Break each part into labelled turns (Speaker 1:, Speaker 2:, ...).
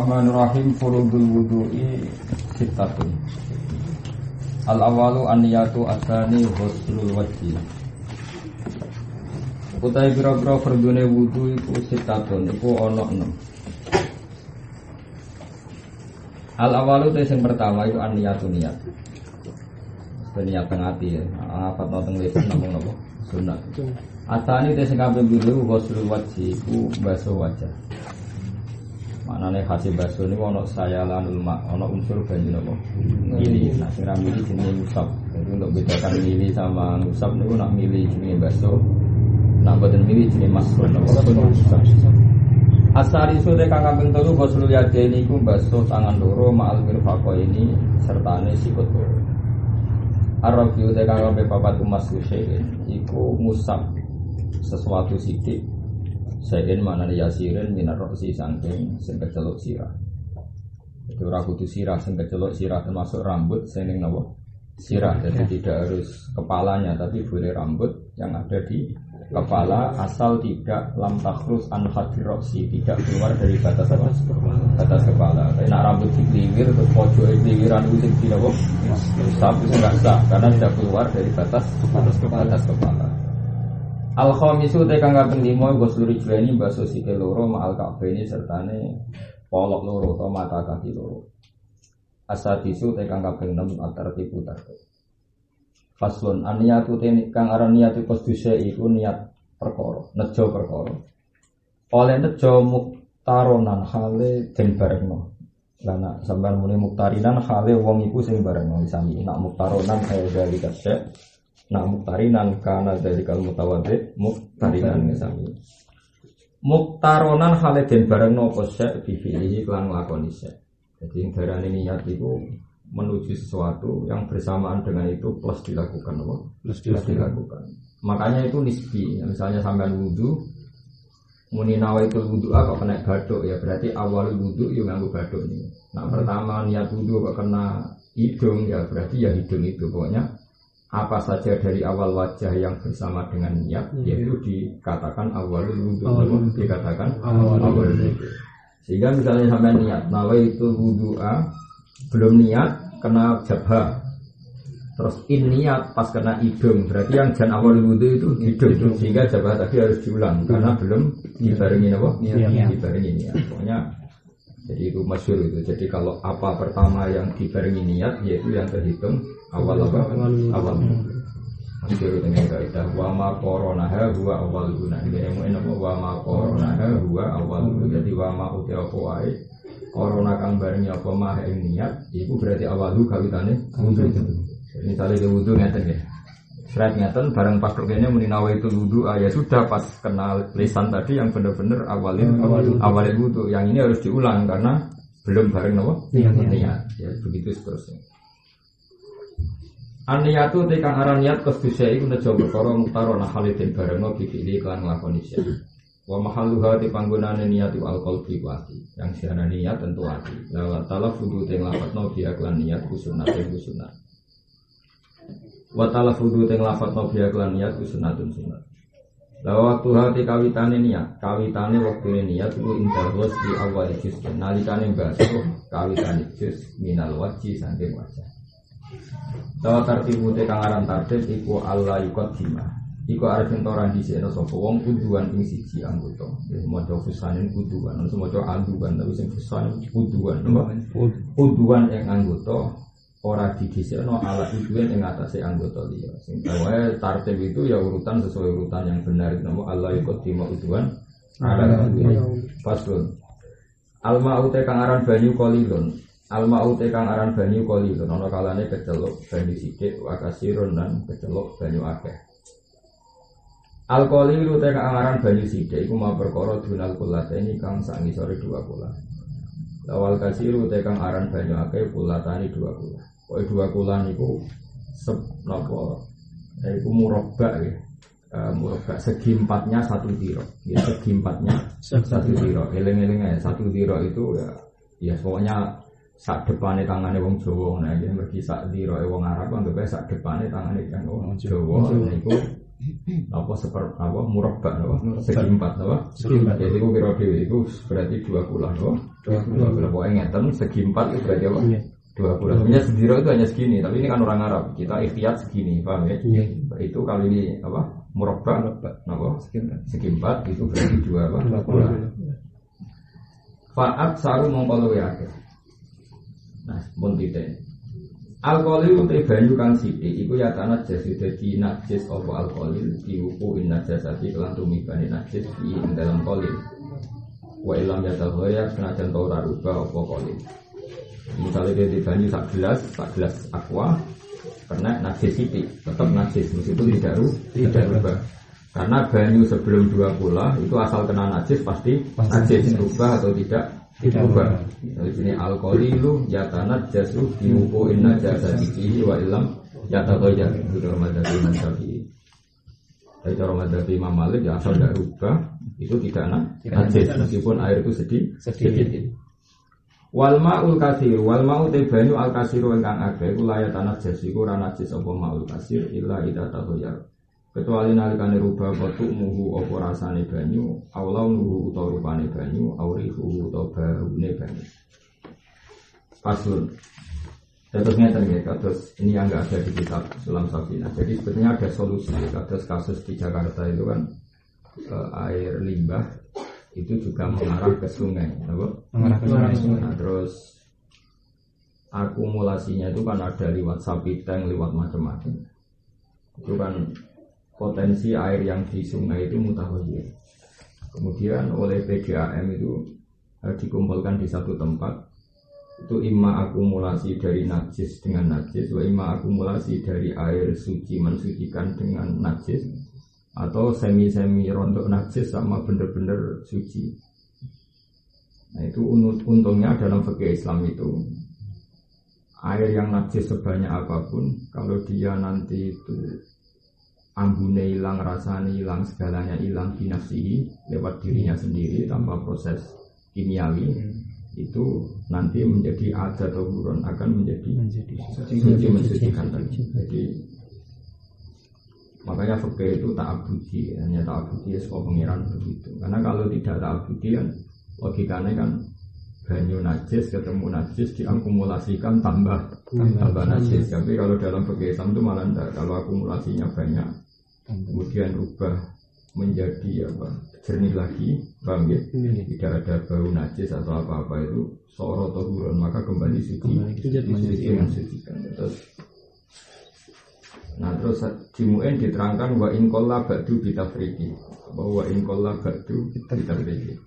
Speaker 1: Bismillahirrahmanirrahim. Furudul wudu'i sittatun. Al-awalu an-niyatu asani ghuslul wajhi. Utai kira-kira fardune wudu iku sittatun, iku ana 6. Al-awalu te sing pertama iku an-niyatu niat. Niat teng ati ya. Apa teng lisan namung napa? Sunat. Asani te sing kaping 2 ghuslul wajhi iku basuh wajah. Maknane hasil basuh ini ono sayalanul mak, ono unsur banyu napa? Mili. Nah, sing ra mili jenenge musab. Jadi untuk bedakan mili sama musab niku nak mili jenenge basuh. Nak boten mili jenenge masrun napa? Asari sore kang kaping 3 ghuslul yadaini iku basuh tangan loro ma'al mirfaqo ini sertane sikut loro. Arabiu te kang kaping 4 umas syai'in iku musab sesuatu sithik. Sayin mana yasirin minar roksi sangking sing kecelok sirah. Itu ora kudu sirah sing kecelok sirah termasuk rambut sing ning napa? Sirah. Jadi tidak harus kepalanya tapi boleh rambut yang ada di kepala asal tidak lam takhrus an hadir roksi, tidak keluar dari batas apa? Batas kepala. Tapi nak rambut dikliwir terus pojoke kliwiran itu sing dinapa? Usap itu enggak sah karena tidak keluar dari batas kepala. Al-khamisu te kang kaping 5 ghuslul rijlaini basuh sikil loro ma'al ka'baini sertane polok loro atau mata kaki loro. Asadisu te kang kaping 6 at-tartibu tartib. Faslun an-niyatu te kang aran niyatu qasduse iku niat perkara, nejo perkara. Oleh nejo muktaronan hale den barengno. Lah nek sampean muni muktarinan hale wong iku sing barengno sami. Nek muktaronan kaya dari kasek nak muktarinan kana dari kal mutawaddi muktarinan misami muktaronan hale den bareng napa sek bifihi lan lakoni sek. Jadi darane niat itu menuju sesuatu yang bersamaan dengan itu plus dilakukan apa? Plus dilakukan. Makanya itu nisbi. Misalnya sampean wudu muni nawaitul wudu kok kena bathuk ya berarti awal wudu yo nganggo bathuk ini. Nah pertama niat wudu kok kena hidung ya berarti ya hidung itu pokoknya apa saja dari awal wajah yang bersama dengan niat yaitu dikatakan awalul wudu, dikatakan awalul wudu. Sehingga misalnya sampai niat nawaitul wudu'a belum niat kena jabha. Terus niat pas kena hidung berarti yang jan awalul wudu itu hidung. Sehingga jabha tadi harus diulang karena belum dibarengi apa? Dibarengi niat. Pokoknya jadi itu masyhur itu. Jadi kalau apa pertama yang dibarengi niat yaitu yang terhitung awal apa? Awal. Masyhur dengan kaidah wa ma qoronaha huwa awal guna. Ini ilmu wa ma qoronaha huwa awal guna. Jadi wa ma uti apa wae korona kang barengi apa mah ing niat iku berarti awalu kawitane wudu. Misalnya dia wudu ngeten nggih. Seret ngeten bareng pas kene muni nawaitul wudu ya sudah pas kenal lisan tadi yang benar-benar awalin wudu. Yang ini harus diulang karena belum bareng napa? Niat. Ya begitu seterusnya. An-niyatu te kang aran niat qasduse iku nejo perkara mutarona halidin barengno bibili kan nglakoni sik. Wa mahalluha te panggonane niat al-qalbi wati. Yang siana niat tentu ati. La talaffudu te nglafadzno bi aklan niat kusunatun kusunat. Wa talaffudu te nglafadzno bi aklan niat kusunatun sunat. La waktu hati kawitane niat, kawitane wektune niat iku indarwas di awal juz. Nalikane basuh kawitane juz minal wajhi saking wajah. Dawa tartibu te kang aran tartib iku Allah yuqaddima. Iku arep entoran dhisikno sapa wong kuduan ing siji anggota. Ya maca fusanin kuduan, maca anduan tapi sing fusan kuduan. Kuduan ing anggota ora didhisikno ala kuduan ing atase anggota liya. Sing wae tartib itu ya urutan sesuai urutan yang benar nama Allah yuqaddima kuduan ala kuduan. Faslun. Alma ute kang aran banyu qalilun. Al-ma'u te kang aran banyu qalilun ana kalane keceluk banyu sithik wa kasirun lan keceluk banyu akeh. Al-qalilu te kang aran banyu sithik iku mau perkara dunal kulateni kang sak ngisore 2 kula. Lawal kasiru te kang aran banyu akeh kulatani 2 kula. Pokoke 2 kula niku napa iku murabbak ya. Murabbak segi empatnya 1 tiro. Ya segi empatnya 1 tiro. Eling-eling ae 1 tiro itu ya pokoknya sak depane tangane wong Jawa nah iki mergi sak diroe wong Arab anggap sak depane tangane wong Jawa niku apa murabbak apa segi empat apa jadi itu kira itu berarti 2 kula apa 2 kula pokoknya ngeten segi empat itu berarti apa 2 kula sebenarnya sendiri itu hanya segini tapi ini kan orang Arab kita ikhtiyat segini paham ya itu kali ini apa murabbak apa segi empat itu berarti 2 kula fa'at saru mongkolo ya nah pun titik alkoholil utai banyu kang sithik iku ya tanah jasi dadi najis apa alkoholil diuku in najasati kelan tumibane najis di dalam kolil wa ilam ya tahoya senajan ta ora rubah apa kolil misalnya dia di banyu sak gelas aqua karena najis sithik tetap najis meskipun tidak rubah karena banyu sebelum 2 kula itu asal kena najis pasti najis rubah atau tidak rubah. Dari sini alkoholilu yatanat jasu diuku inna jasa dikihi wa ilam yatatoya itu Ramadan Imam Syafi'i. Dari Ramadan Imam Malik ya asal tidak rubah itu tidak najis meskipun air itu sedikit. Wal ma'ul kasir wal ma'u banyu al kasiru ingkang akeh iku layatanat jasu iku ora najis apa ma'ul kasir illa idza tatoya. Kecuali nalikane rubah potuk muhu apa rasane banyu aulau nuhu utawa rupane banyu aurihu utawa baune banyu pasun terus ngeten ya terus ini yang enggak ada di kitab Sulam Safinah jadi sebetulnya ada solusi terus kasus di Jakarta itu kan air limbah itu juga mengarah ke sungai mengarah ke sungai nah, terus akumulasinya itu kan ada lewat sapi tank lewat macam-macam itu kan potensi air yang di sungai itu mutahoyir. Kemudian oleh PDAM itu dikumpulkan di satu tempat. Itu imma akumulasi dari najis dengan najis, wa imma akumulasi dari air suci mensucikan dengan najis, atau semi-semi rontok najis sama benar-benar suci. Nah itu untungnya dalam fikih Islam itu air yang najis sebanyak apapun, kalau dia nanti itu ambune hilang, rasanya hilang, segalanya hilang binafsihi lewat dirinya sendiri tanpa proses kimiawi itu nanti menjadi ada atau buron akan menjadi suci mensucikan tadi. Jadi makanya fikih itu ta'abudi hanya ta'abudi sebuah pengiran begitu karena kalau tidak ta'abudi kan logikanya kan banyu najis ketemu najis diakumulasikan tambah najis tapi kalau dalam fikih Islam itu malah tidak kalau akumulasinya banyak kemudian rubah menjadi jernih lagi, paham ya? Tidak ada bau najis atau apa-apa itu soro atau buron maka kembali suci mensucikan. Terus di Mu'in diterangkan wa in qalla ba'du bitafriqi bahwa in qalla ba'du bitafriqi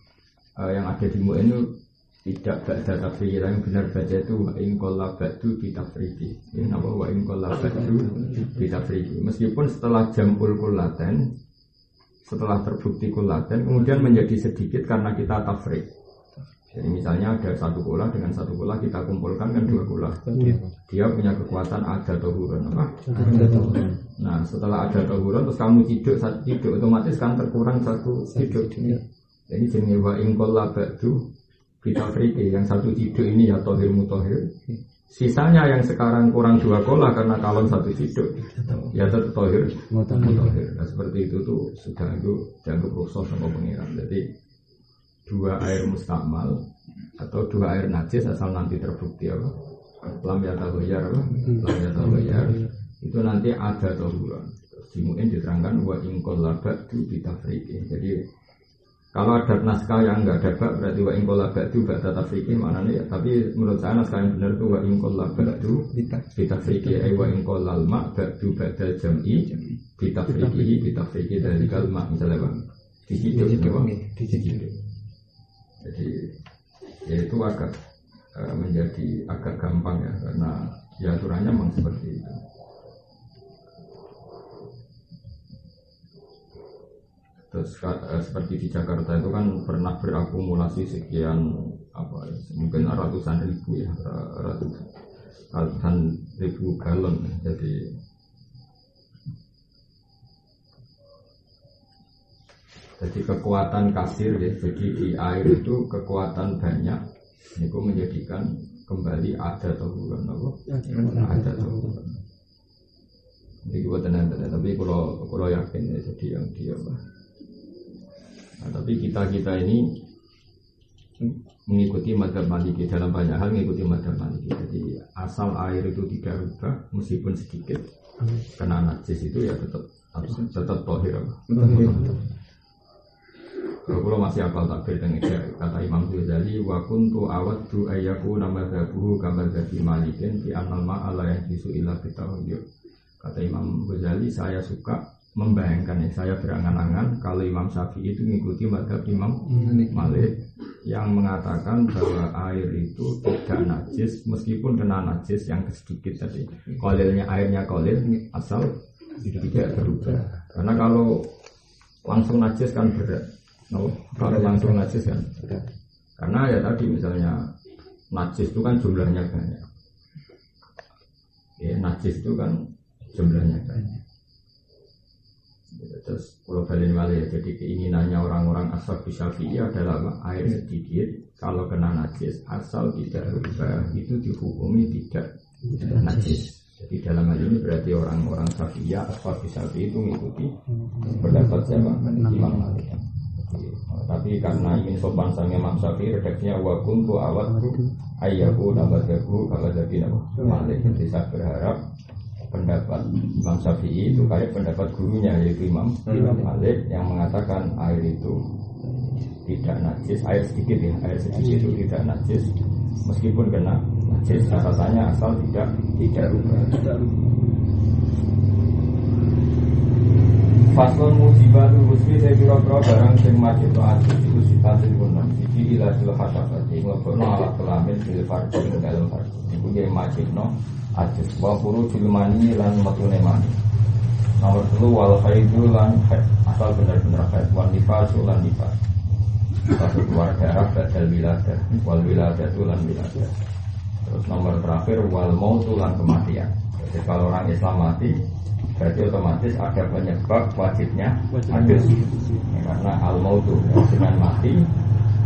Speaker 1: yang ada di Mu'in itu tidak ba'da tafriqi yang benar baca itu wa in qalla ba'du bitafriqi ini apa wa in qalla ba'du bitafriqi meskipun setelah jamul kullaten setelah terbukti kullaten kemudian menjadi sedikit karena kita tafriq jadi misalnya ada 1 kula dengan 1 kula kita kumpulkan kan 2 kula dia punya kekuatan ada tohuron apa? Nah setelah ada tohuron terus kamu ciduk otomatis kan terkurang 1 ciduk jadi jenis wa in qalla ba'du bitafriqi yang 1 ciduk ini ya tohir mutohir sisanya yang sekarang kurang 2 kola karena kalon 1 ciduk ya tetap tohir mutohir nah seperti itu tuh sudah itu dianggap rukhsah sama pengiran jadi 2 air mustakmal atau 2 air najis asal nanti terbukti apa lam ya tahoyar itu nanti ada tohuran dimuin diterangkan wa in qalla ba'du bitafriqi jadi kalau ada naskah yang enggak ada bak berarti wa in qalla ba'du ba'da tafriqi maknanya ya tapi menurut saya naskah yang benar itu wa in qalla ba'du bitafriqi ay wa in qalla al-ma' ba'du ba'da jam'i bitafriqi dari kalma misalnya Bang diciduk jadi ya itu agak menjadi agak gampang ya karena ya aturannya memang seperti itu. Terus seperti di Jakarta itu kan pernah berakumulasi sekian mungkin ratusan ribu ya ratusan ribu galon jadi kekuatan kasir ya jadi di air itu kekuatan banyak itu menjadikan kembali ada tohuran ada tohuran Ini gue tenang, tapi kalau yakin ya jadi yang dia bah. Nah, tapi kita ini mengikuti madzhab Maliki dalam banyak hal mengikuti madzhab Maliki. Jadi asal air itu tidak rubah meskipun sedikit kena najis itu ya tetap tohir. Kalau masih apal takbir dengan kata Imam Ghazali wa kuntu awaddu ayyakuna madzhabuhu kama madzhabi Malikin fi annal ma'ala yajisu illa bitahuyur. Kata Imam Ghazali, saya suka membayangkan saya berangan-angan kalau Imam Syafi'i itu mengikuti madzhab Imam Malik yang mengatakan bahwa air itu tidak najis meskipun kena najis yang sedikit tadi. Qalilnya airnya qalil asal tidak berubah. Karena kalau langsung najis kan berat. Kalau langsung najis kan karena ya tadi misalnya najis itu kan jumlahnya banyak ya, najis itu kan jumlahnya banyak. Terus kalau balik ya, jadi keinginannya orang-orang asal Syafi'i adalah air sedikit kalau kena najis asal tidak berubah itu dihukumi tidak najis. Jadi dalam hal ini berarti orang-orang Syafi'i asal Syafi'i itu mengikuti pendapat siapa? Imam Malik. Tapi karena ingin sopan sama Imam Syafi'i, redaksinya wa kuntu awaddu ayyahu nabadahu kalau jadi Malik. Jadi saya berharap pendapat Imam Syafi'i itu kayak pendapat gurunya yaitu Imam Malik yang mengatakan air itu tidak najis, air sedikit ya, air sedikit itu tidak najis meskipun kena najis catatannya asal tidak rubah. Faslun mujibatul husni saya kira-kira barang sing majib ta'adud itu sifatil kunam siji ilatul hasabati ngobrolno ala kelamin bil farji ing dalam farji itu dia majibno ajus wa furu filmani lan metune mani nomor 3 wal khaidu lan asal benar-benar khaid wan nifas lan nifas satu keluar darah badal wiladah wal wiladah lan wiladah. Terus nomor terakhir wal mautu lan kematian. Jadi kalau orang Islam mati berarti otomatis ada penyebab wajibnya hadis ya, karena al-mautu dengan mati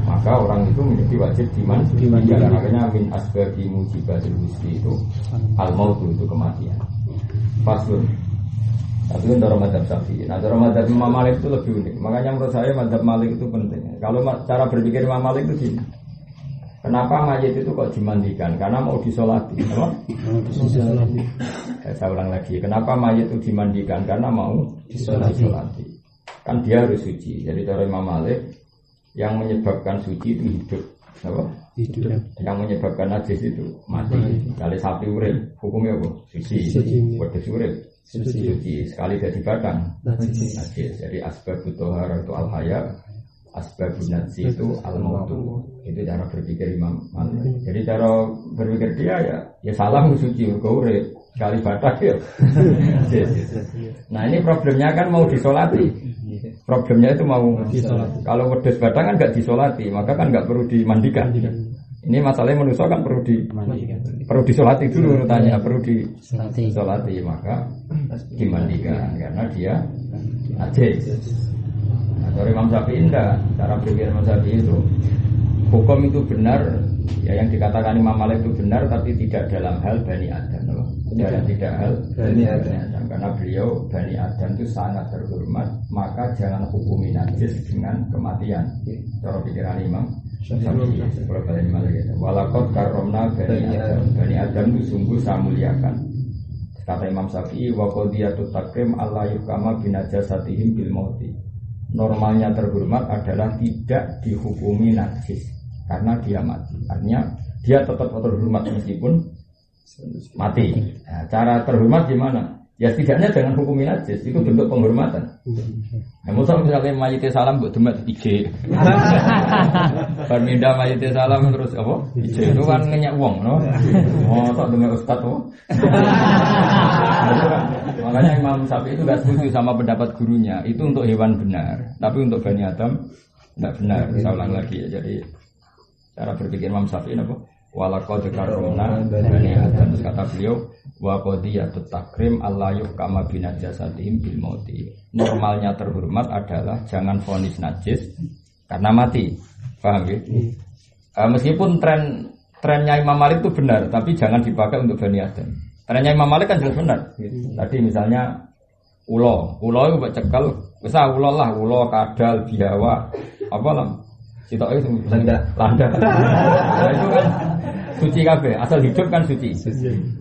Speaker 1: maka orang itu menjadi wajib dimandikan. Makanya min asbabi mujibatil husni itu al-mautu itu kematian. Faslun. Tapi untuk madzhab Syafi'i. Nah, cara madzhab Imam Malik itu lebih unik. Makanya menurut saya madzhab Malik itu penting. Kalau cara berpikir Imam Malik itu gini. Kenapa mayit itu kok dimandikan? Karena mau disolati, apa? Saya ulang lagi. Kenapa mayit itu dimandikan? Karena mau disolati. Kan dia harus suci. Jadi cara Imam Malik yang menyebabkan suci itu hidup, apa? Hidup. Yang menyebabkan najis itu mati. Kali sapi urip, hukumnya apa? Suci. Wedhus urip, suci. Sekali jadi batang, najis. Jadi asbabut thaharah itu al-haya. Asbabun najis itu al-mautu. Itu cara berpikir Imam Malik. Jadi cara berpikir dia ya salah suci urip sekali batak ya. Nah ini problemnya kan mau disolati. Problemnya itu mau disolati. Kalau wedhus batang kan nggak disolati, maka kan nggak perlu dimandikan. Ini masalahnya manusia kan perlu dimandikan. Perlu disolati dulu tanya, perlu disolati maka dimandikan karena dia najis. Dari Imam Syafi'i enggak, cara berpikir Imam Syafi'i itu hukum itu benar, ya yang dikatakan Imam Malik itu benar, tapi tidak dalam hal Bani Adam, tidak hal Bani Adam, karena beliau Bani Adam itu sangat terhormat, maka jangan hukumi najis dengan kematian. Cara pikiran Imam Syafi'i, kalau Bani Malik itu, walakot karomna Bani Adam itu sungguh saya muliakan. Kata Imam Syafi'i, wa qadiyatut takrim Allah yukama binajasatihim bil mauti. Normalnya terhormat adalah tidak dihukumi najis karena dia mati. Artinya dia tetap terhormat meskipun mati. Nah, cara terhormat gimana? Ya setidaknya jangan hukumi najis, itu bentuk penghormatan. Nah, misalnya mayite salam buat demet ije. Perminda mayite salam terus apa? Ije itu kan ngenyak wong, no? Oh, tak demet ustaz tuh. Makanya Imam Syafi'i itu gak setuju sama pendapat gurunya. Itu untuk hewan benar, tapi untuk Bani Adam tidak benar. Saya ulang lagi ya. Jadi cara berpikir Imam Syafi'i apa? Walaqad karramna Bani Adam. Terus kata beliau, wa qadiyatut takrim Allah yuhkama binajasatihim bil mauti. Normalnya terhormat adalah jangan vonis najis karena mati. Paham ya? Meskipun trennya Imam Malik itu benar, tapi jangan dipakai untuk Bani Adam. Caranya Imam Malik kan jelas benar. Tadi misalnya ulo itu buat cekal, besar ulo lah, ulo kadal, biawa, apa lah, sitok itu landa. Nah, itu kan suci kabeh, asal hidup kan suci.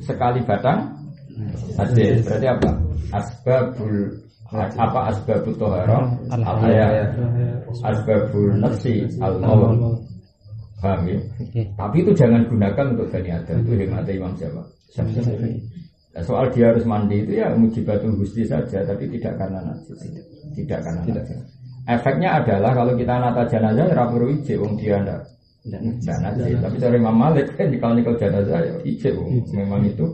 Speaker 1: Sekali batang, hadis berarti apa? Asbabut tohara al-haya, asbabul nafsi al-maut. Paham ya? Tapi itu jangan gunakan untuk Bani Adam. Itu hikmah Imam Syafi'i. Nah, soal dia harus mandi itu ya mujibatul gusti saja, tapi tidak karena najis. Tidak karena najis. Efeknya adalah kalau kita nata jenazah ya perlu ijek, wong dia ndak najis. Tapi cara Imam Malik kan kalau nikel jenazah ya ijek, memang itu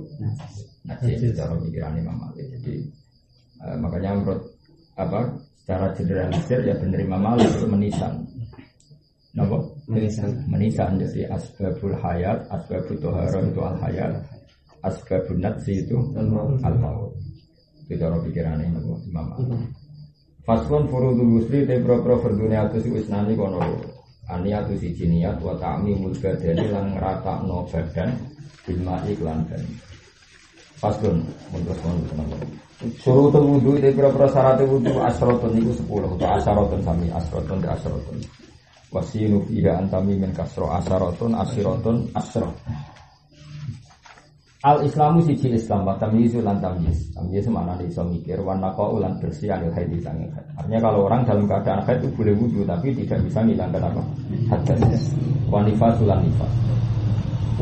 Speaker 1: najis cara pikiran Imam Malik. Jadi makanya menurut secara generalisir ya benar Imam Malik itu menisan. Napa? Menisan jadi asbabul hayat, asbabut tohara itu al hayat, asbabun natsi itu al maut. Itu cara pikirannya Imam Malik. Faslun furudul wusli te pro fardune atus wis nani kono. Aniatu siji niat wa ta'mimul badani lan ngratakno badan bil ma'i lan ban. Faslun mundur kono. Surutul wudu te pro syarat wudu asratun niku 10 atau asratun sami asratun de asratun. Wasinu fiha antami min kasro asyaratun asyiratun asyrah. Al-Islamu siji Islam wa tamyizu lan tamyiz. Tamyiz maknane iso mikir wa naqau lan bersih anil haid sange. Artinya kalau orang dalam keadaan haid itu boleh wudu tapi tidak bisa menghilangkan apa? Hadas. Wa nifasul lan nifas.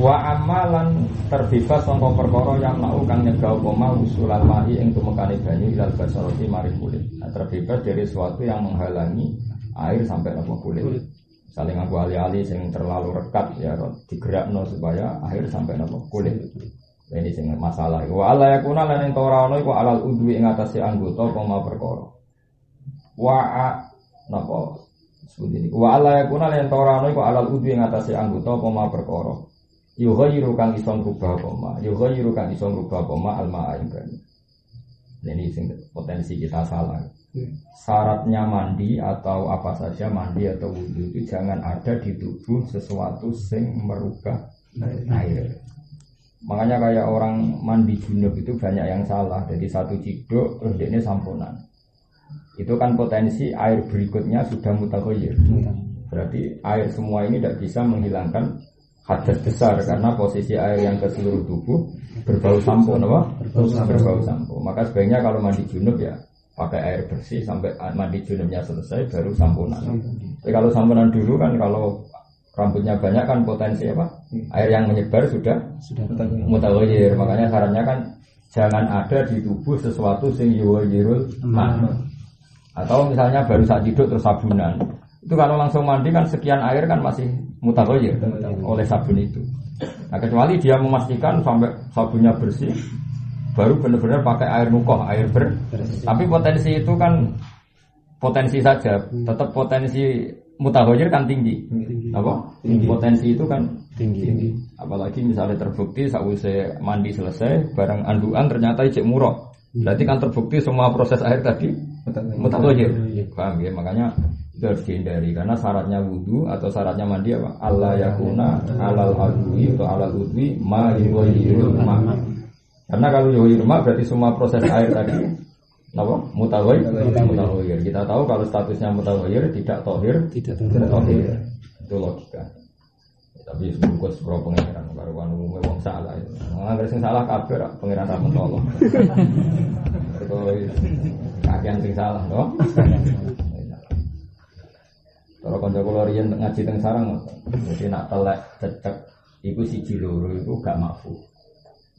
Speaker 1: Wa amalan terbebas sangka perkara yang mau kang nyegah koma usulal mahi ing tumekane banyu ilal basarati mari kulit. Nah, terbebas dari sesuatu yang menghalangi air sampai ke kulit. Saling ngaku alih-alih yang terlalu rekat ya digerakno supaya air sampai ke kulit. Ini sing masalah. Wa alla yakuna lan ento ora ono iku alal udwi ing atase anggota koma perkara. Wa napa sebut wa alla yakuna lan ento ora ono iku alal udwi ing atase anggota koma perkara. Yughayyiru kang iso ngubah koma. Yughayyiru kang iso ngubah koma al-ma'a ing banyu. Ini sing potensi kita salah. Syaratnya mandi atau apa saja mandi atau wudu itu jangan ada di tubuh sesuatu sing merubah air. Makanya kayak orang mandi junub itu banyak yang salah. Jadi satu ciduk terus ini samponan. Itu kan potensi air berikutnya sudah mutaghayyir. Berarti air semua ini tidak bisa menghilangkan hadas besar karena posisi air yang ke seluruh tubuh berbau sampo, apa? Berbau sampo. Maka sebaiknya kalau mandi junub ya pakai air bersih sampai mandi junubnya selesai baru samponan. Tapi kalau samponan dulu kan kalau rambutnya banyak kan potensi apa? Air yang menyebar sudah mutaghayyir. Makanya sarannya kan jangan ada di tubuh sesuatu sing yuwayyirul ma. Atau misalnya baru saat tidur terus sabunan. Itu kalau langsung mandi kan sekian air kan masih mutaghayyir oleh sabun itu. Nah kecuali dia memastikan sampai sabunnya bersih baru benar-benar pakai air mukoh, air bersih. Tapi potensi itu kan potensi saja, tetap potensi mutaghayyir kan tinggi. Apa? Potensi itu kan tinggi. Apalagi misalnya terbukti sausé mandi selesai barang anduan ternyata ijek murah. Berarti kan terbukti semua proses air tadi mutaghayyir. Paham ya? Makanya itu harus dihindari karena syaratnya wudu atau syaratnya mandi apa? Allah yakuna alal adwi atau alal udwi ma yuwayyirul ma. Karena kalau yuwayyirul ma berarti semua proses air tadi apa? Mutaghayyir. Kita tahu kalau statusnya mutaghayyir tidak tohir. Itu logika. Tapi sebungkus pro pengiran baru kan umumnya wong salah itu. Nggak sing salah kabeh pengiran ra mentolo. Itu kagian sing salah, no? Kalau kanca kula riyen ngaji teng sarang, jadi nak telek cecek iku siji loro iku gak makfu.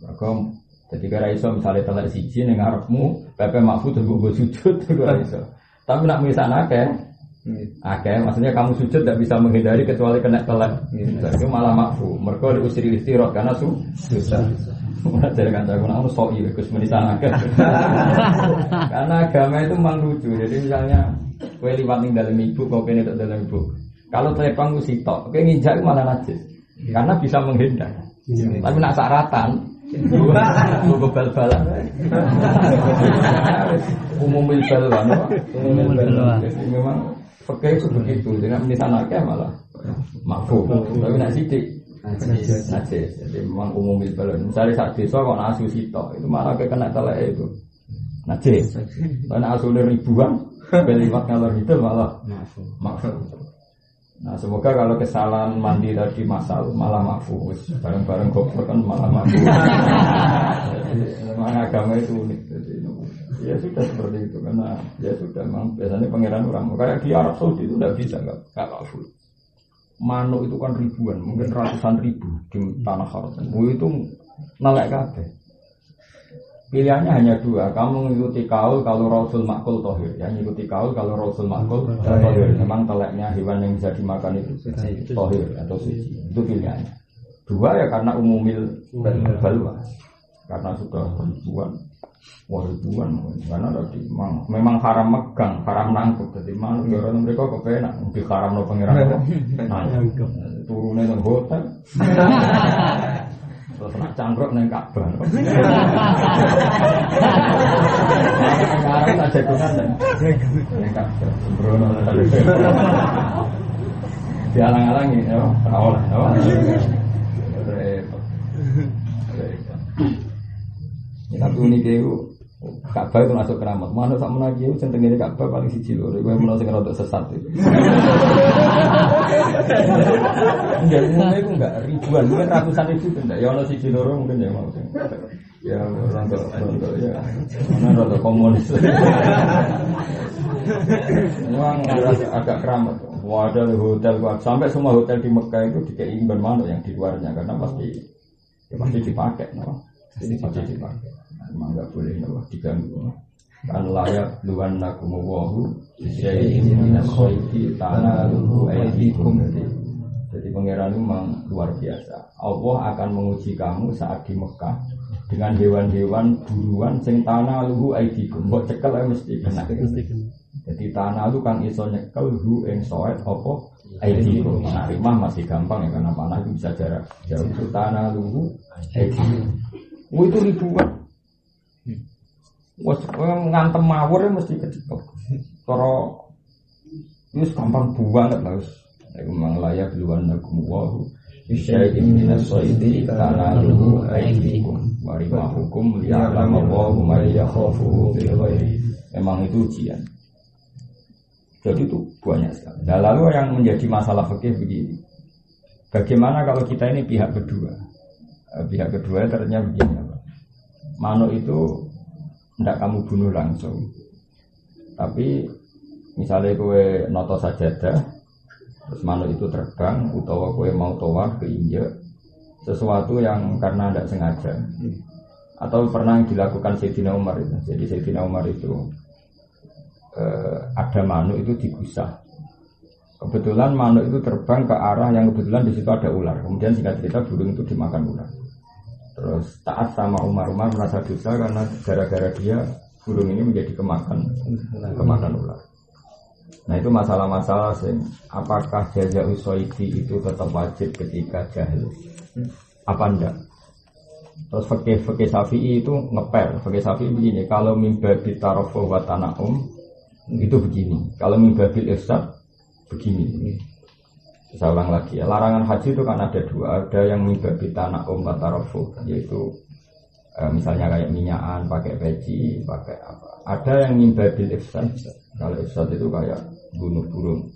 Speaker 1: Mergo dadi kira iso misale telek siji ning ngarepmu, pepe makfu terus mbok sujud ora iso. Tapi nak misalnya akeh, maksudnya kamu sujud tidak bisa menghindari kecuali kena telek. Itu malah makfu. Mergo diusiri istirahat karena susah. Mana dari kanca kula ono sok iki Gus menisan akeh. Karena agama itu memang lucu. Jadi misalnya kowe liwat ning dalem ibu, kowe kene tok dalem ibu. Kalau telepang ku sitok, kowe nginjak malah najis. Karena bisa menghindar. Tapi nak saratan Buku bal-balan umumil balwan jadi memang fakir itu begitu. Dengan menisan akeh malah makfu. Tapi nak sidik najis. Jadi memang umum balon. Misalnya saat desa kok asu sitok itu malah kena telek itu najis. Karena asune ribuan, beliwat ngalor itu malah maksud. Nah semoga kalau kesalahan mandi tadi masal malah mafu, bareng-bareng goblok kan malah mafu. Memang agama itu unik. Jadi, ya sudah seperti itu karena ya sudah memang biasanya pangeran orang kayak di Arab Saudi itu tidak bisa nggak mafu. Manuk itu kan ribuan, mungkin ratusan ribu di tanah haram. Itu nalek kabeh. Pilihannya hanya dua, kamu mengikuti kaul kalau Rasul Makul Tohir, ya mengikuti kaul kalau Rasul Makul Tohir. Memang teleknya hewan yang bisa dimakan itu Tohir atau suci, itu pilihannya. Dua ya karena umumil balwa, karena sudah ribuan, karena tadi memang haram megang, haram nangkep. Jadi mana orang mereka kepenak, di haram no pangeran, turunnya dengan hotel. Terus nak cangkruk neng Ka'bah. Sekarang tak jagungan neng Ka'bah. Sembrono tadi. Dialang-alangi, ya, oleh, tapi unik itu Ka'bah itu masuk keramat. Mana sama lagi itu centengnya Ka'bah paling siji lho. Gue menurut saya untuk sesat itu. Enggak, umumnya itu enggak ribuan, mungkin ratusan ribu enggak. Ya ono siji loro mungkin ya mau. Ya rontok ya. Mana rontok komunis. Memang agak keramat. Wah ada hotel sampai semua hotel di Mekah itu dikei imban manuk yang di luarnya karena pasti dipakai, no? Pasti dipakai. Memang enggak boleh no diganggu. Kan layak luan nakumuwahu syai'in minas syai'i tanaluhu aydikum. Jadi pangeran memang luar biasa. Allah akan menguji kamu saat di Mekah dengan hewan-hewan buruan sing tanaluhu aydikum. Mbok cekel mesti kena. Jadi tanalu kang iso nyekel hu ing soet apa aydikum. Nah, rimah masih gampang ya karena panah itu bisa jarak jauh. Tanaluhu aydikum. Itu ribuan. Wes ngantem mawur mesti kecipok. Cara wis gampang banget lah wis. Iku mang layak luwan nakum wa syai'in minas saidi tanaluhu aydikum. Mari hukum ya'lam wa ma yakhafu bil ghairi. Memang itu ujian. Jadi itu banyak sekali. Nah, lalu yang menjadi masalah fikih begini. Bagaimana kalau kita ini pihak kedua? Pihak kedua ternyata begini apa? Manuk itu tidak kamu bunuh langsung, tapi misalnya kowe noto sajadah, terus manuk itu terbang, utawa kowe mau tawaf keinjak sesuatu yang karena tidak sengaja, atau pernah dilakukan Sayyidina Umar itu. Jadi Sayyidina Umar itu ada manuk itu digusah. Kebetulan manuk itu terbang ke arah yang kebetulan di situ ada ular. Kemudian singkat cerita burung itu dimakan ular. Terus taat sama Umar merasa dosa karena gara-gara dia burung ini menjadi kemakan ular. Nah itu masalah-masalah apakah jaza usoidi itu tetap wajib ketika jahil? Apa enggak? Terus fikih Syafi'i itu ngepel. Fikih Syafi'i begini, kalau mimbabil tarofuh wa tana'um itu begini. Kalau mimbabil ifsad begini. Saya ulang lagi ya, larangan haji itu kan ada dua, ada yang mimbabil tana'um wa tarofuh, yaitu misalnya kayak minyakan, pakai peci, pakai apa. Ada yang mimbabil ifsad. Kalau ifsad itu kayak bunuh burung,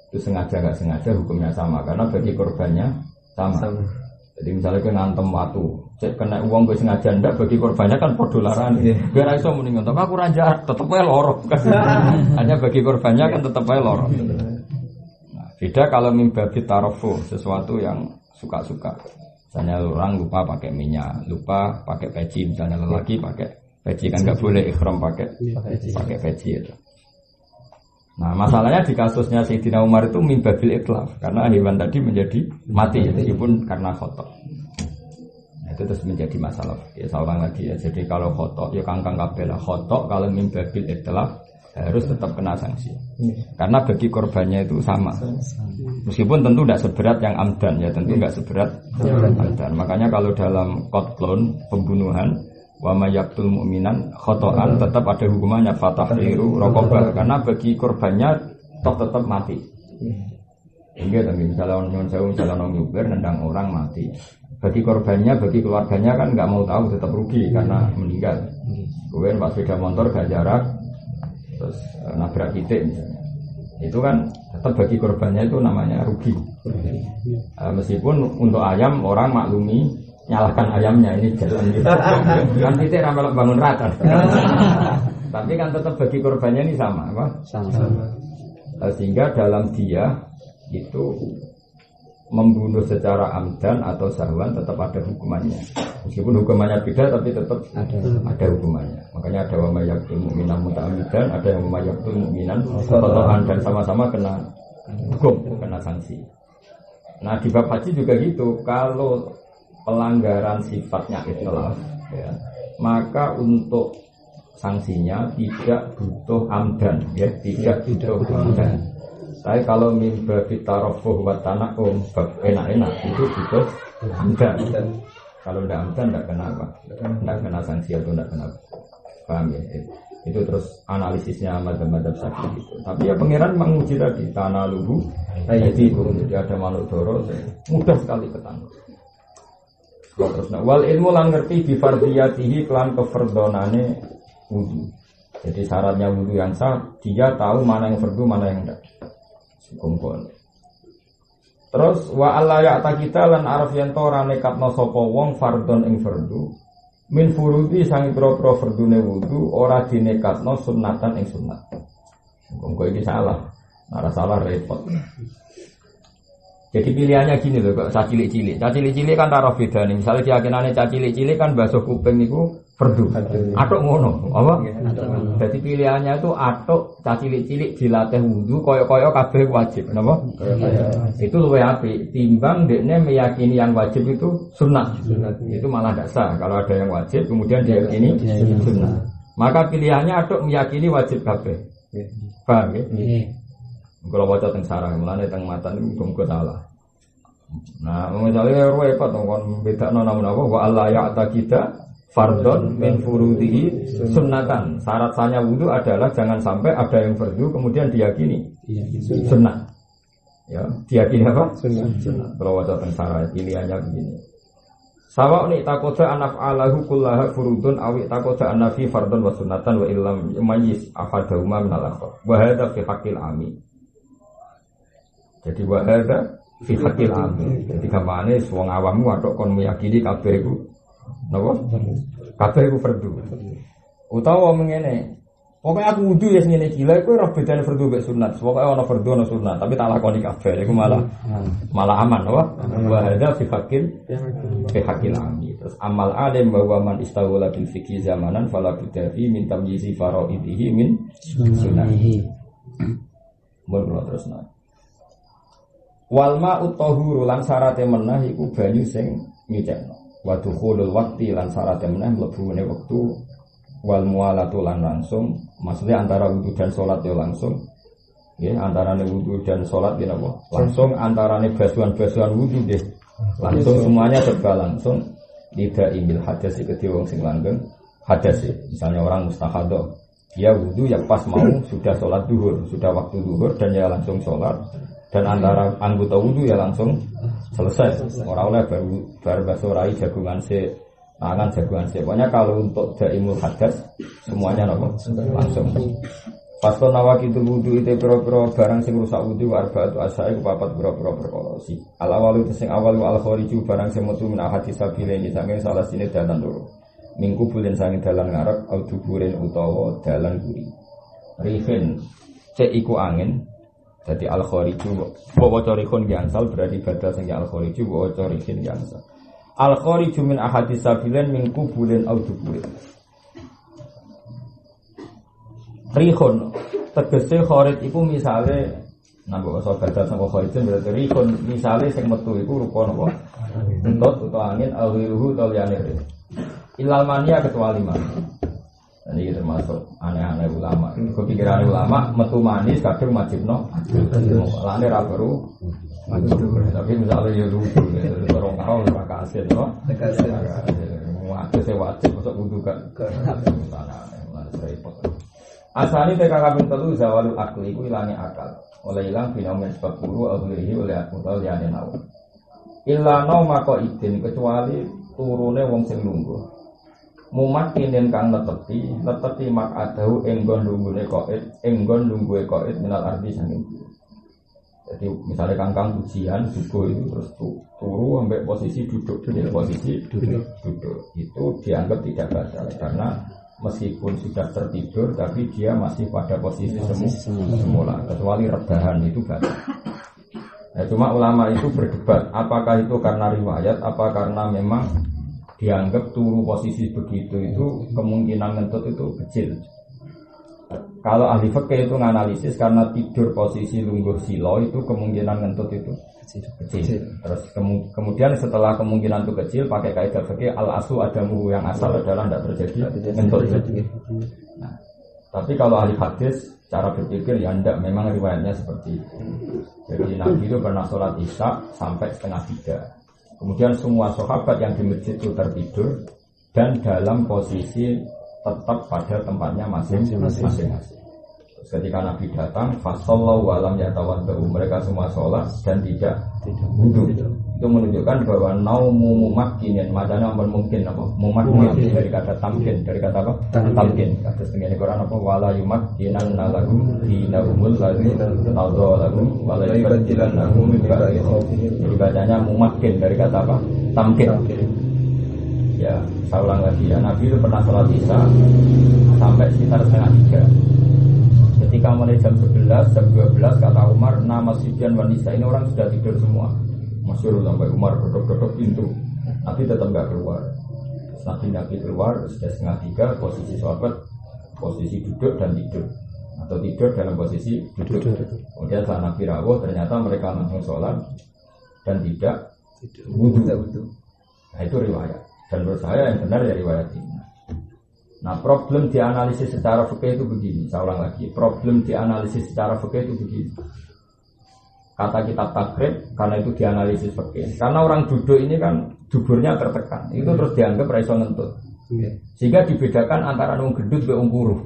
Speaker 1: itu sengaja nggak sengaja hukumnya sama, karena bagi korbannya sama. Jadi misalnya kena ngantem watu, cek kena uang gue sengaja ndak, bagi korbannya kan podo larang. Biar iso mending tapi aku raja tetep ae loro. Hanya bagi korbannya kan tetep ae loro. Nah, beda kalau mimbabil tarofu, sesuatu yang suka-suka. Misalnya orang lupa pakai minyak, lupa pakai peci, misalnya lelaki pakai peci kan nggak boleh ikhram pakai peci itu. Nah masalahnya di kasusnya Sayyidina Umar itu mimbabil itlaf, karena hewan tadi menjadi mati meskipun karena khotok. Nah, itu terus menjadi masalah. Ya seorang lagi ya. Jadi kalau khotok ya kangkang kabel khotok, kalau mimbabil itlaf harus tetap kena sanksi. Karena bagi korbannya itu sama. Meskipun tentu tidak seberat yang amdan ya, tentu tidak seberat amdan. Makanya kalau dalam qatlun pembunuhan wa may yaqtul mu'minan khotoan tetap ada hukumannya fatahriru raqabah, karena bagi korbannya toh tetap mati. Enggak, tapi misalnya orang nyuber nendang orang mati. Bagi korbannya, bagi keluarganya kan nggak mau tahu, tetap rugi karena meninggal. Kemudian pas sepeda motor gak jarak, terus nabrak titik misalnya. Itu kan tetap bagi korbannya itu namanya rugi. Meskipun untuk ayam orang maklumi nyalahkan ayamnya ini jalan gitu. Kan titik ramelok bangun rata. Tapi kan tetap bagi korbannya ini sama, apa? Sama. Sehingga dalam dia itu membunuh secara amdan atau sahwan tetap ada hukumannya. Meskipun hukumannya beda tapi tetap ada hukumannya. Makanya ada wa may yaqtul mu'minan muta'ammidan, ada yang wa may yaqtul mu'minan khata'an, dan sama-sama kena hukum, kena sanksi. Nah di bab haji juga gitu. Kalau pelanggaran sifatnya itlaf, ya, maka untuk sanksinya tidak butuh amdan, ya, tidak butuh amdan. Tapi kalau mimba bitarofuh wa tanakum bab enak-enak itu butuh amdan. Kalau tidak amdan tidak kena apa? Tidak kena sanksi atau tidak kena, paham ya? Itu terus analisisnya madhab-madhab sakit itu. Tapi ya pangeran menguji tadi tanah luhu, jadi ada makhluk doro mudah sekali ketangkep. Terus wal ilmu lan ngerti bi fardiyatihi kelan kefardonane wudu. Jadi syaratnya wudu yang sah, dia tahu mana yang fardu, mana yang enggak. Kumpul. Terus wa alla ya'ta kita lan araf yen to ora nekatno sapa wong fardhon ing fardu min furudi sang pro fardune wudu ora dinekatno sunnatan ing sunnat. Kok iki salah. Ora salah repot. Jadi pilihannya gini loh, kok cilik-cilik. Cilik-cilik kan taruh beda nih. Misalnya keyakinannya cilik-cilik kan basuh kuping niku fardu. Atok ngono, apa? Jadi pilihannya itu atok cilik-cilik dilatih wudu koyo-koyo kabeh wajib, napa? Itu luwih apik timbang dekne meyakini yang wajib itu sunnah. Itu malah tidak sah kalau ada yang wajib kemudian diyakini sunnah. Maka pilihannya atok meyakini wajib kabeh. Paham ya? Kalau baca teng sarang, mulane teng matan itu muga salah. Nah, misalnya repot kon bedakno namun apa wa alla ya'ta kita fardhon min furudihi sunnatan. Syarat sahnya wudu adalah jangan sampai ada yang fardu kemudian diyakini sunnah. Ya, diyakini apa? Sunnah. Kalau baca teng sarang pilihannya begini. Sawa ni takoda anaf'alahu kullaha furudun awi takoda anafi fardhon wa sunnatan wa illam yumayyiz ahadahuma min al-akhar. Wa hadza fi haqqil ami. Jadi wahada fi haqqil amin. Jadi gamane wong awammu atok kon meyakini kabeh iku napa? Kabeh iku fardu. Utawa mengene. Pokoke aku wudu ya ngene iki. Lha iku ora bedane fardu mek sunat. Pokoke ana fardu ana sunat, tapi tak lakoni kabeh iku malah aman napa? Wahada fi haqqil amin. Terus amal alim bahwa man istawala bil fiqhi zamanan fala bidafi min tamyizi faraidihi min sunnatihi. Mun terus nah. Wal ma'u tahuru lan syarate menah iku banyu sing nyucekno. Wa dukhulul waqti lan syarate menah mlebune wektu wal mualatu lan langsung. Maksudnya antara wudu dan salat ya langsung. Nggih, antarané wudu dan salat ya napa? Langsung antarané basuhan-basuhan wudu nggih. Langsung semuanya serba langsung. Tidak imil hadas iki wong sing langgeng hadas. Misalnya orang mustahadhah, dia wudu ya pas mau sudah salat zuhur, sudah waktu zuhur dan ya langsung salat. Dan antara anggota wudu ya langsung selesai. Orang oleh baru basuh rai jagungan se tangan jagungan se. Pokoknya kalau untuk daimul hadas semuanya nopo langsung. Pasto nawaki itu wudu itu pro barang sing rusak wudu arba'atu asya'i papat pro perkara si. Al awalu sing awalu al khariju barang sing metu min ahadi sabilaini saking salah sini dalan loro. Minggu bulan saking dalan ngarep au duburin utawa dalan buri. Rihin cek iku angin. Jadi al-khariju wa corikun yansal berarti badal sing al-khariju wa corikin yansal. Al-khariju min ahadis sabilan min qubulin aw duburin. Rihun tegese kharij iku misale nambah basa badal sing kharijun berarti rihun misale sing metu iku rupa napa? Entut utawa angin awiruhu utawa liyane. Ilal mania kecuali mania. Ini termasuk aneh-aneh ulama. Kepikiran ulama metu manis kadang wajibno. Lane ra baru. Tapi misalnya ya lucu, orang kau ora kasil, no? Kasil. Wajib masuk wudu kan. Asali TKK bin telu zawalul akli iku ilange akal. oleh ilang fenomen sebab turu alhamdulillah oleh akutau liyane nawa illa nauma qaidin kecuali turune wong sing lungguh mumakinin kang neteti mak adahu enggon lunggune qaid enggon lungguhe qaid minal ardi sanging. Jadi misalnya kangkang ujian subuh itu terus turu sampai posisi duduk itu dianggap tidak batal karena meskipun sudah tertidur tapi dia masih pada posisi semula kecuali rebahan itu batal. Nah, cuma ulama itu berdebat apakah itu karena riwayat apa karena memang dianggap turu posisi begitu itu kemungkinan ngentut itu kecil. Kalau ahli fikih itu nganalisis karena tidur posisi lungguh silo itu kemungkinan ngentut itu kecil. Terus kemudian setelah kemungkinan itu kecil pakai kaidah fikih al aslu adamu yang asal adalah tidak terjadi ngentut. Nah, tapi kalau ahli hadis cara berpikir ya tidak memang riwayatnya seperti itu. Jadi Nabi itu pernah sholat isya sampai 2:30. Kemudian semua sahabat yang di masjid itu tertidur dan dalam posisi tetap pada tempatnya masing-masing. Ketika Nabi datang, fasallahu walam yatawaddu, mereka semua sholat dan tidak wudu. Itu menunjukkan bahwa naumu mumakkinin, madana mungkin apa? Mumakkin dari kata tamkin, dari kata apa? Tamkin. Kata setengah Quran apa? Wala yumakkinan lahum dinahumul ladzi tadha lahum wala yubaddilan lahum min ba'di khawfihim. Jadi bacanya mumakkin dari kata apa? Tamkin. Ya, saya ulang lagi ya. Nabi itu pernah sholat isya sampai sekitar 2:30. Ketika mulai jam 11, jam 12 kata Umar, nama Sibyan wanita ini orang sudah tidur semua. Masyhur sampai Umar dodok-dodok pintu. Nabi tetap nggak keluar. Nabi keluar sudah 2:30 posisi sahabat posisi duduk dan tidur atau tidur dalam posisi duduk. Kemudian setelah Nabi rawuh ternyata mereka langsung sholat dan tidak wudu. Nah itu riwayat. Dan menurut saya yang benar ya riwayat ini. Nah problem dianalisis secara fikih itu begini. Saya ulang lagi. Problem dianalisis secara fikih itu begini. Kata kitab takrib karena itu dianalisis fikih. Karena orang duduk ini kan duburnya tertekan. Itu terus dianggap raiso ngentut. Sehingga dibedakan antara wong gendut be wong kuru.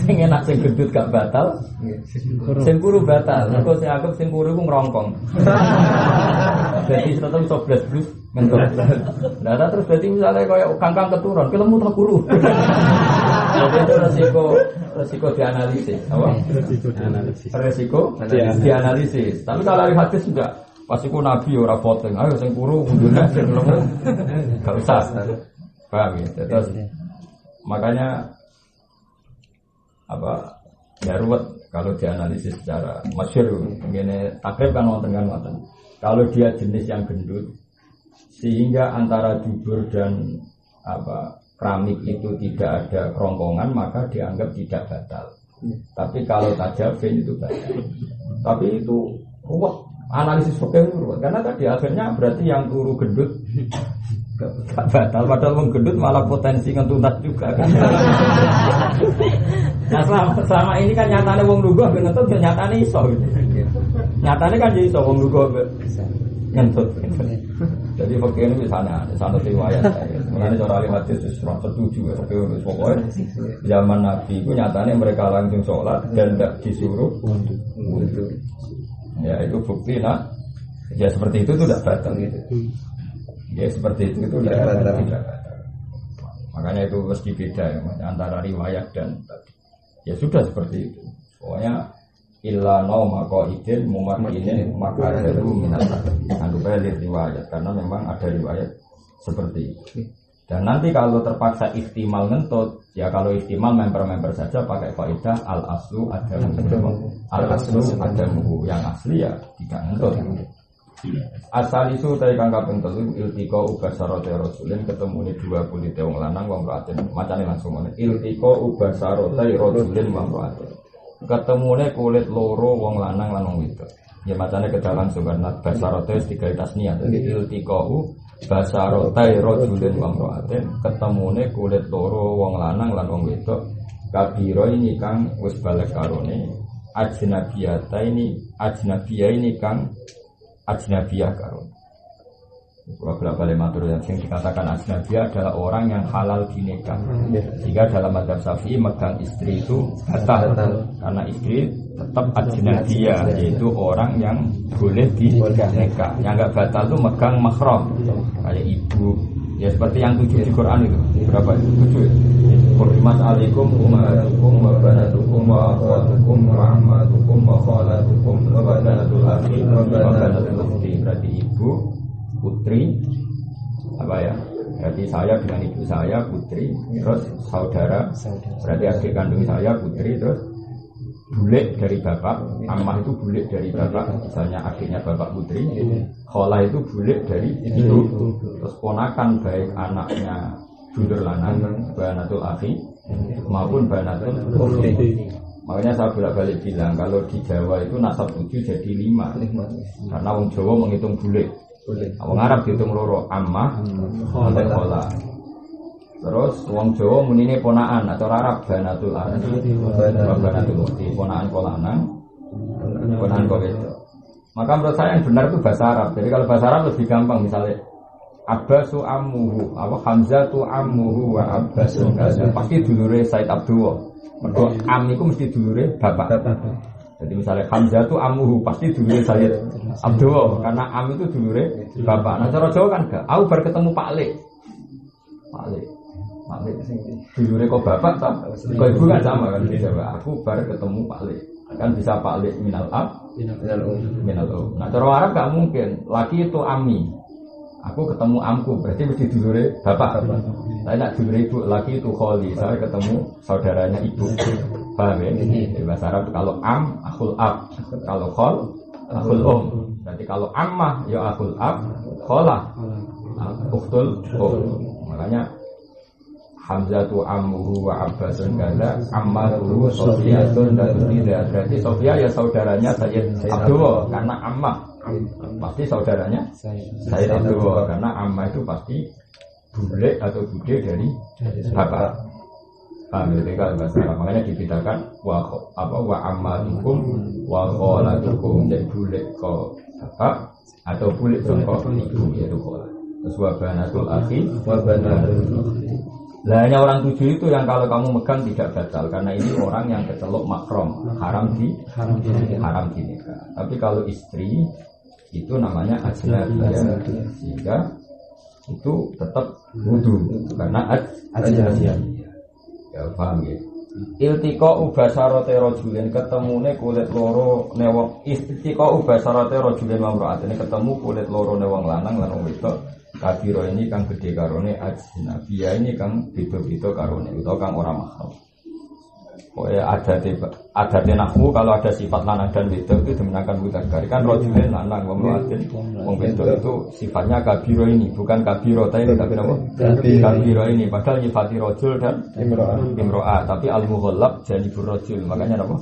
Speaker 1: Sing enak sing gendut gak batal, sing kuru batal. Mergo sing anggap sing kuru ku ngrongkong. Jadi tetep iso blas-blus ngentut. Lah terus berarti misalnya koyo kangkang keturun, kelemu terus kuru. Jadi itu resiko dianalisis, apa? Resiko dianalisis. Tapi kalau dari hadis enggak, pasti ku nabi ora voting. Ayo sing kuru kudune sing lemu. Gak usah. Paham ya? Terus makanya apa ya ruwet kalau dianalisis secara masyhur begini takrib kan wonten. Kalau dia jenis yang gendut sehingga antara dubur dan apa keramik itu tidak ada kerongkongan maka dianggap tidak batal. Tapi kalau tajafin itu batal. Tapi itu ruwet analisis fikih ruwet karena tadi akhirnya berarti yang turu gendut gak batal, padahal menggendut malah potensi ngentunat juga kan. Nah selama ini kan nyatanya wong lugu ngentut ya nyatanya iso gitu. Nyatanya kan iso wong lugu ngentut. Jadi fakir ini misalnya ada riwayat mengenai cara ahli hadis serang setuju ya, tapi pokoknya zaman Nabi itu nyatanya mereka langsung sholat dan tidak disuruh wudu. Ya itu bukti nah ya seperti itu tidak batal gitu. Ya seperti itu tidak batal. Makanya itu mesti beda ya, antara riwayat dan ya sudah seperti itu. Pokoknya illa nauma qaidin mumakkinin maka itu minata. Anggap aja riwayat karena memang ada riwayat seperti itu. Dan nanti kalau terpaksa ihtimal ngentut, ya kalau ihtimal member-member saja pakai kaidah al aslu adamu. Al aslu adamu yang asli ya tidak ngentut. Asal isu tadi kang kaping 3 iltika ubasarate rasulin ketemu ni dua kulit wong lanang wong wadon macane langsung ngene iltika ubasarate rasulin wong wadon ketemune kulit loro wong lanang lan wong wedok ya macane kedalan sungan basarate digawe tasniah dadi iltika ubasarate rasulin wong wadon ketemune kulit loro wong lanang lan wong wedok kabira ini kang wis balik karone ajnabiyah ini kang ajnabiyah karo. Balik matur yang dikatakan ajnabi adalah orang yang halal dinikah. Sehingga dalam madzhab Syafi'i megang istri itu batal karena istri tetap ajnabiyah, yaitu orang yang boleh dinikah. Yang enggak batal itu megang mahram kayak ibu. Ya seperti yang 7 di Quran itu. Berapa itu? 7 ya? Hurrimat alaikum ummatukum wa banatukum wa akhwatukum wa ammatukum wa khalatukum wa banatul akhi wa banatul ukhti. Berarti ibu, putri, apa ya? Berarti saya dengan ibu saya putri, terus saudara. Berarti adik kandung saya putri, terus bulik dari bapak, ammah itu bulik dari bapak, misalnya adiknya bapak putri, kholah itu bulik dari ibu, terus ponakan baik anaknya dulur lanang, banatul akhi maupun banatul ukhti. Makanya saya bolak-balik bilang kalau di Jawa itu nasab 7 jadi 5, karena wong Jawa menghitung bulik, wong Arab dihitung loro, ammah, kholah. Terus wong Jawa munine ponaan atau Arab banatul akhi, banatul ukhti, ponaan lanang, ponaan wedok. Maka menurut saya yang benar itu bahasa Arab. Jadi kalau bahasa Arab lebih gampang, misalnya Abbasu ammuhu, apa Hamzatu ammuhu wa Abbasu pasti dulure Said Abdullah. Mergo am iku mesti dulure bapak. Jadi misalnya Hamzatu ammuhu pasti dulure Said Abdullah karena am itu dulure bapak. Nah cara Jawa kan enggak. Aku baru ketemu Pak Lek. Dulure kok bapak tak? Kok ibu kan sama kan di Jawa. Aku baru ketemu Pak Lek. Kan bisa Pak Lek minal ab, minal um. Nah cara Arab enggak mungkin. Laki itu ami. Aku ketemu amku, berarti mesti dulure bapak. Saya nak dulure ibu, laki itu kholi. Saya ketemu saudaranya ibu. Paham ya? Di bahasa Arab kalau am, akhul ab. Kalau khol, akhul Berarti kalau ammah, ya akhul ab, kholah, ukhtul Makanya Hamzatu ammuhu wa Abbasun kaza ammatuhu Sofiyatun dan tidak. Berarti Sofia ya saudaranya Sayyid Abdullah karena ammah pasti saudaranya Sayyid Abdullah karena ammah itu pasti bule atau bude dari bapak. Paham ya kalau bahasa Arab. Makanya dibedakan wa ammatukum wa kholatukum, jadi bule ko bapak atau bule sangka ibu yaitu kholah. Terus wa banatul akhi wa banatul ukhti. Lah hanya orang 7 itu yang kalau kamu megang tidak batal karena ini orang yang kecelok makrom, haram dinikah. Tapi kalau istri itu namanya ajnabiyah, sehingga itu tetap wudu karena ajnabiyah. Ya paham ya. Iltiqa ubasarate rajulin, ketemune kulit loro newong. Iltiqa ubasarate rajulin mamra'atin, ketemu kulit loro newong lanang lan wong wedok. Kabiro ini kang gede karone ajnabiyah ini kang beda-beda karone utawa kang ora mahram. Pokoknya adate nahwu kalau ada sifat lanang dan wedok itu dimenangkan mudzakkar. Kan rajulin lanang wong wedok itu sifatnya kabiro ini, bukan kabiro tapi apa? Kabiro ini padahal nyifati rajul dan imro'ah, tapi al-mughallab janibur rajul. Makanya apa?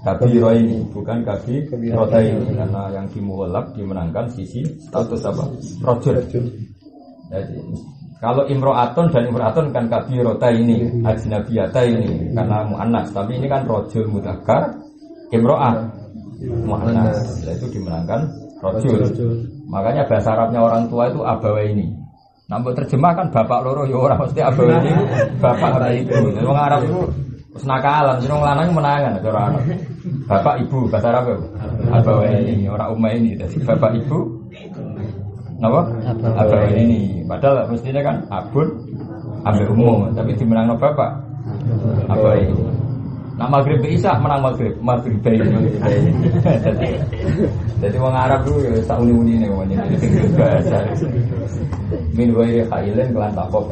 Speaker 1: Kabiro ini bukan kabiro ini karena yang dimughallab dimenangkan sisi status apa? Rajul. Jadi kalau imro'atun dan imro'atun kan kabirota ini, ajnabiyata ini karena mu'annas, tapi ini kan rajul mudzakkar, imro'ah mu'annas, itu dimenangkan rajul. Makanya bahasa Arabnya orang tua itu abawaini. Nampak terjemahkan bapak loro ya ora mesti abawaini, bapak atau ibu. Wong Arab itu wis nakalan, wong lanang menangan cara Arab. Bapak ibu bahasa Arab abawaini, ora ummaini, jadi bapak ibu napa? Abawaini. Padahal mestinya kan abun ambil umum, tapi dimenangno bapak abawaini. Nah maghrib isya menang maghrib jadi wong Arab itu ya sak uni-unine wong ini bahasa. Min wae khailen kelan takok.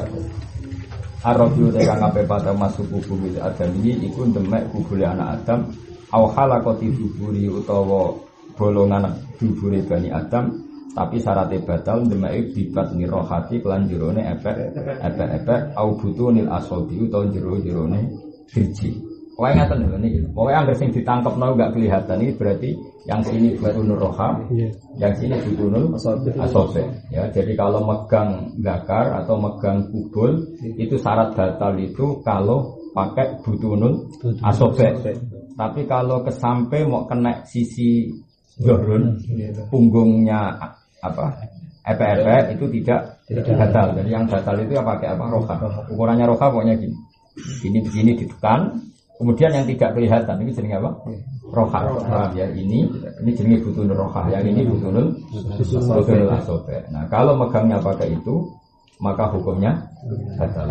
Speaker 1: Arabiu tekan ngape pada masuk kubur Adam ini iku demek kubur anak Adam au halaqati kuburi utawa bolongan kubure Bani Adam. Tapi syaratnya batal demek bibat nirohati kelan jerone efek au butunil asobi utawa jero-jerone dirji. Pokoke ngaten lho niki. Pokoke anggere sing ditangkepno enggak kelihatan ini berarti yang sini butunul roha, yang sini butunul asobe. Ya, jadi kalau megang zakar atau megang kubul itu syarat batal itu kalau pakai butunul asobe. Tapi kalau kesampe mau kena sisi jorun punggungnya apa Epek-epek itu tidak batal. Jadi yang batal itu ya pakai apa? Roha. Ukurannya roha pokoknya gini. Ini begini ditekan. Kemudian yang tidak kelihatan ini jenenge apa? Roha. Ya ini jenenge butunul roha. Yang ini butunul asobe. Nah kalau megangnya pakai itu maka hukumnya batal.